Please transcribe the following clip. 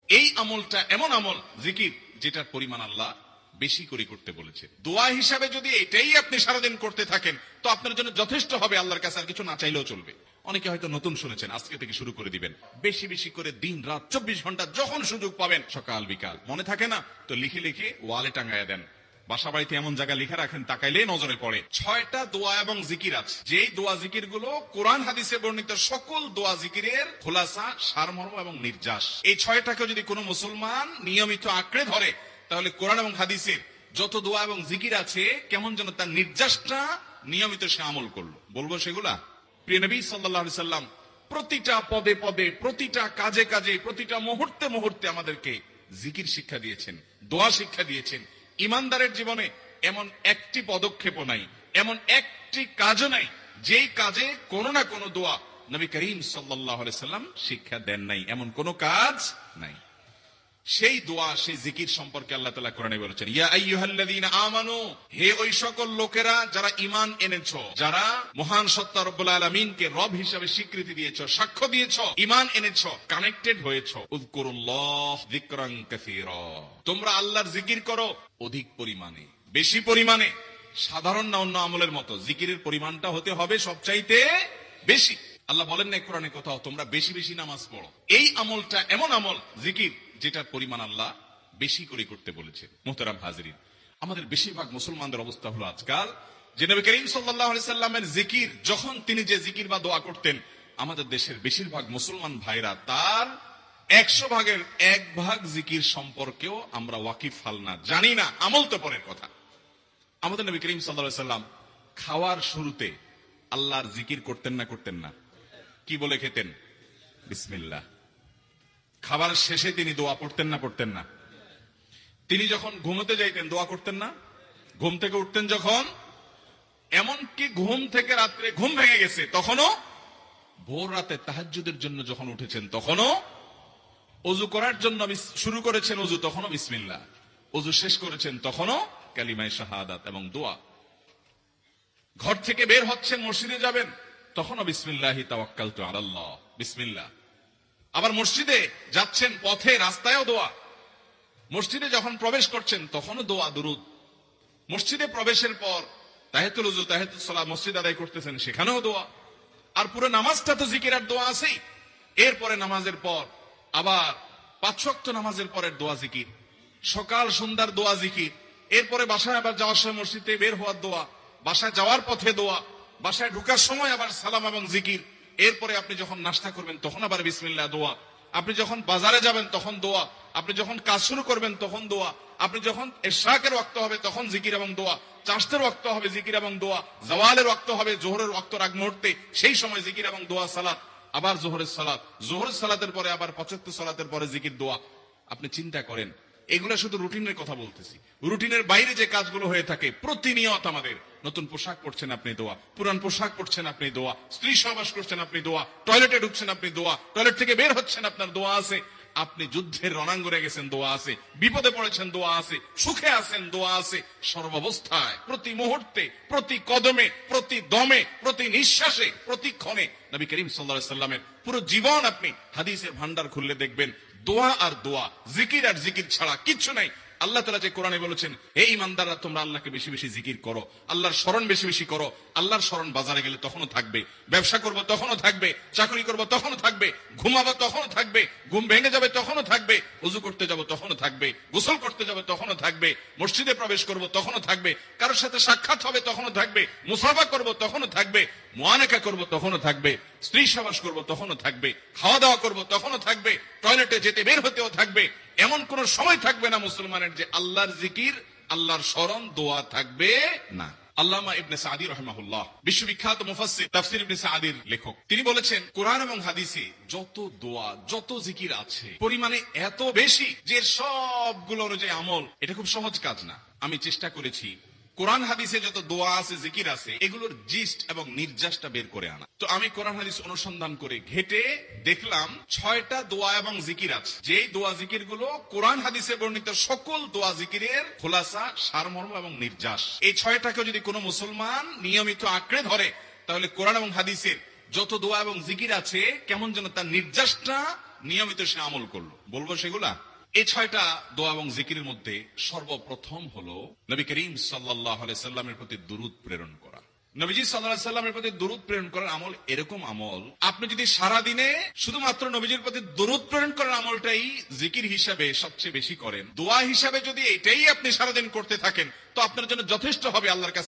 এই আমলটা এমন আমল জিকির যেটার পরিমাণ আল্লাহ বেশি করে করতে বলেছে। দোয়া হিসাবে যদি এটাই আপনি সারাদিন করতে থাকেন তো আপনার জন্য যথেষ্ট হবে, আল্লাহর কাছে আর কিছু না চাইলেও চলবে। অনেকে হয়তো নতুন শুনেছেন, আজকে থেকে শুরু করে দিবেন, বেশি বেশি করে দিন রাত 24 ঘন্টা যখন সুযোগ পাবেন, সকাল বিকাল, মনে থাকে না তো লিখে লিখে ওয়ালে টাঙ্গায় দেন। বাসা বাড়িতে এমন জায়গা লিখে রাখেন তাকাইলে নজরে পড়ে। 6টা দোয়া এবং জিকির আছে, যেই দোয়া জিকির গুলো কোরআন হাদিসে বর্ণিত সকল দোয়া জিকিরের খোলাসা, সারমর্ম এবং নির্যাস। এই 6টাকে যদি কোনো মুসলমান নিয়মিত আঁকড়ে ধরে তাহলে কোরআন এবং হাদিসের যত দোয়া এবং জিকির আছে কেমন যেন তার নির্যাসটা নিয়মিত সে আমল করলো। বলবো সেগুলা। প্রিয় নবী সাল্লাল্লাহু আলাইহি সাল্লাম প্রতিটা পদে পদে, প্রতিটা কাজে কাজে, প্রতিটা মুহূর্তে মুহূর্তে আমাদেরকে জিকির শিক্ষা দিয়েছেন, দোয়া শিক্ষা দিয়েছেন। ইমানদারের জীবনে এমন একটি পদক্ষেপও নাই, এমন একটি কাজও নাই যেই কাজে কোনো না কোনো দোয়া নবী করিম সাল্লাল্লাহু আলাইহি সাল্লাম শিক্ষা দেন নাই, এমন কোনো কাজ নাই। সেই দোয়া, সেই জিকির সম্পর্কে আল্লাহ তাআলা কোরআনে বলেছেন, ইয়া আইয়ুহাল্লাযীনা আমানু, হে ওই সকল লোকেরা যারা ঈমান এনেছো, যারা মহান সত্তা রব্বুল আলামিনকে রব হিসেবে স্বীকৃতি দিয়েছো, সাক্ষ্য দিয়েছো, ঈমান এনেছো, কানেক্টেড হয়েছো, উযকুরুল্লাহ যিকরান কাসীরা, তোমরা আল্লাহর জিকির করো অধিক পরিমাণে, বেশি পরিমাণে। সাধারণ না অন্য আমলের মতো জিকিরের পরিমাণটা হতে হবে সবচাইতে বেশি। আল্লাহ বলেন না কোরআনে কোথাও তোমরা বেশি বেশি নামাজ পড়ো। এই আমলটা এমন আমল জিকির যেটার পরিমাণ আল্লাহ বেশি করে করতে বলেছে। মুহতারাম হাজিরিন, আমাদের বেশিরভাগ মুসলমানদের অবস্থা হলো আজকাল যে নবী করিম সাল্লাল্লাহু আলাইহি সাল্লামের জিকির, যখন তিনি যে জিকির বা দোয়া করতেন, আমাদের দেশের বেশিরভাগ মুসলমান ভাইরা তার 100 ভাগের 1 ভাগ জিকির সম্পর্কেও আমরা ওয়াকিফ হাল না, জানি না, আমল তো পরের কথা। আমাদের নবী করিম সাল্লাল্লাহু আলাইহি সাল্লাম খাওয়ার শুরুতে আল্লাহর জিকির করতেন না করতেন না? কি বলে খেতেন? বিসমিল্লাহ। খাবার শেষে তিনি দোয়া পড়তেন না পড়তেন না? তিনি যখন ঘুমোতে যাইতেন দোয়া করতেন না? ঘুম থেকে উঠতেন যখন, এমনকি ঘুম থেকে রাত্রে ঘুম ভেঙে গেছে তখনও, ভোর রাতে তাহাজ্জুদের জন্য যখন উঠেছেন তখনও, ওযু করার জন্য শুরু করেছেন ওযু তখনও বিসমিল্লাহ, ওযু শেষ করেছেন তখনও কালিমায়ে শাহাদাত এবং দোয়া। ঘর থেকে বের হচ্ছেন, মসজিদে যাবেন তখনও বিসমিল্লাহি তাওয়াক্কালতু আলাল্লাহ, বিসমিল্লাহ। আবার মসজিদে যাচ্ছেন, পথে রাস্তায়ও দোয়া। মসজিদে যখন প্রবেশ করছেন তখনও দোয়া, দুরূদ। মসজিদে প্রবেশের পর তাহিয়াতুল ওযু, তাহিয়াতুস সালাত মসজিদ আদায় করতেছেন, সেখানেও দোয়া। আর পুরো নামাজটা তো জিকির আর দোয়া আছেই। এরপরে নামাজের পর আবার 5 ওয়াক্ত নামাজের পরের দোয়া জিকির, সকাল সন্ধ্যার দোয়া জিকির। এরপরে বাসায় আবার যাওয়ার সময় মসজিদ থেকে বের হওয়ার দোয়া, বাসায় যাওয়ার পথে দোয়া, বাসায় ঢোকার সময় আবার সালাম এবং জিকির। এরপরে আপনি যখন নাস্তা করবেন তখন আবার বিসমিল্লাহ দোয়া, আপনি যখন বাজারে যাবেন তখন দোয়া, আপনি যখন কাজ শুরু করবেন তখন দোয়া, আপনি যখন ইশরাকের ওয়াক্ত হবে তখন জিকির এবং দোয়া, চাষতের ওয়াক্ত হবে জিকির এবং দোয়া, জাওয়ালের ওয়াক্ত হবে জোহরের ওয়াক্তের আগ মুহূর্তে, সেই সময় জিকির এবং দোয়া, সালাত, আবার জোহরের সালাত, জোহরের সালাতের পরে আবার 75 সালাতের পরে জিকির দোয়া। আপনি চিন্তা করেন, এগুলো শুধু রুটিনের কথা বলতেছি। রুটিনের বাইরে যে কাজগুলো হয়ে থাকে প্রতিনিয়ত আমাদের, নতুন পোশাক পরছেন আপনি দোয়া, পুরান পোশাক পরছেন আপনি দোয়া, স্ত্রী সহবাস করছেন আপনি দোয়া, টয়লেটে ঢুকছেন আপনি দোয়া, টয়লেট থেকে বের হচ্ছেন আপনার দোয়া আছে, আপনি যুদ্ধের রণাঙ্গনে গেছেন দোয়া আছে, বিপদে পড়েছেন দোয়া আছে, সুখে আছেন দোয়া আছে। সর্বাবস্থায়, প্রতি মুহূর্তে, প্রতি কদমে, প্রতি দমে, প্রতি নিঃশ্বাসে, প্রতি ক্ষণে নবী করিম সাল্লাল্লাহু আলাইহি সাল্লামের পুরো জীবন আপনি হাদিসের ভান্ডার খুললে দেখবেন দোয়া আর দোয়া, জিকির আর জিকির ছাড়া কিচ্ছু নাই। আল্লাহ তাআলা যে কোরআনে বলেছেন, হে ঈমানদাররা তোমরা আল্লাহকে বেশি বেশি জিকির করো, আল্লাহর স্মরণ বেশি বেশি করো। আল্লাহর স্মরণ বাজারে গেলে তখনও থাকবে, ব্যবসা করবো তখনও থাকবে, চাকরি করবো তখনও থাকবে, ঘুমাবো তখনও থাকবে, ঘুম ভেঙে যাবে তখনও থাকবে, ওযু করতে যাবো তখনও থাকবে, গোসল করতে যাবে তখনও থাকবে, মসজিদে প্রবেশ করবো তখনও থাকবে, কারোর সাথে সাক্ষাৎ হবে তখনও থাকবে, মুসাফা করবো তখনও থাকবে, মুআনাকা করবো তখনও থাকবে, স্ত্রী সহবাস করবো তখনও থাকবে, খাওয়া দাওয়া করবো তখনও থাকবে, টয়লেটে যেতে বের হতেও থাকবে। এমন কোন সময় থাকবে না মুসলমানের যে আল্লাহর জিকির, আল্লাহর স্মরণ, দোয়া থাকবে না। আল্লামা ইবনে সাদি রাহিমাহুল্লাহ, বিশ্ববিখ্যাত মুফাসসির, তাফসীর ইবনে সাদির লেখক, তিনি বলেছেন কোরআন এবং হাদিসে যত দোয়া, যত জিকির আছে পরিমাণে এত বেশি যে সবগুলো অনুযায়ী আমল, এটা খুব সহজ কাজ না। আমি চেষ্টা করেছি কোরআন হাদিসে যত দোয়া আছে, জিকির আছে, এগুলোর জিস্ট এবং নির্যাসটা বের করে আনা। তো আমি কোরআন হাদিস অনুসন্ধান করে ঘেটে দেখলাম 6টা দোয়া এবং জিকির আছে, যেই দোয়া জিকির গুলো কোরআন হাদিসে বর্ণিত সকল দোয়া জিকিরের খোলাসা, সারমর্ম এবং নির্যাস। এই 6টাকে যদি কোনো মুসলমান নিয়মিত আঁকড়ে ধরে তাহলে কোরআন এবং হাদিসের যত দোয়া এবং জিকির আছে কেমন যেন তার নির্যাসটা নিয়মিত সে আমল করলো, বলবো সেগুলা? এই 6টা দোয়া এবং জিকিরের মধ্যে সর্বপ্রথম হলো নবী করিম সাল্লাল্লাহু আলাইহি সাল্লামের প্রতি দুরূদ প্রেরণ করা। নবীজি সাল্লাল্লাহু আলাইহি সাল্লামের প্রতি দুরূদ প্রেরণ করার আমল এরকম আমল, আপনি যদি সারা দিনে শুধুমাত্র নবীজির প্রতি দুরূদ প্রেরণ করার আমলটাই জিকির হিসাবে সবচেয়ে বেশি করেন, দোয়া হিসাবে যদি এটাই আপনি সারাদিন করতে থাকেন, তো আপনার জন্য যথেষ্ট হবে আল্লাহর কাছে।